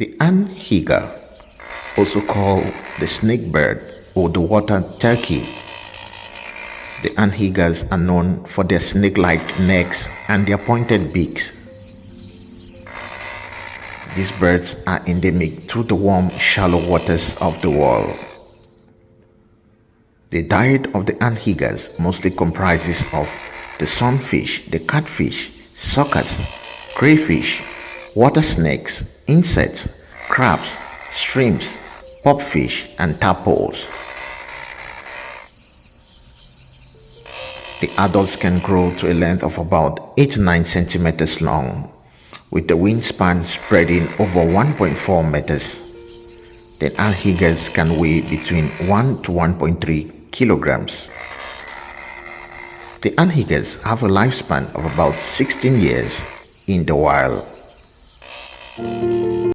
The anhinga, also called the snakebird or the water turkey. The anhingas are known for their snake-like necks and their pointed beaks. These birds are endemic to the warm, shallow waters of the world. The diet of the anhingas mostly comprises of the sunfish, the catfish, suckers, crayfish, water snakes, insects, crabs, shrimps, pupfish, and tadpoles. The adults can grow to a length of about 8 to 9 centimeters long, with the wingspan spreading over 1.4 meters. The anhingas can weigh between 1 to 1.3 kilograms. The anhingas have a lifespan of about 16 years in the wild.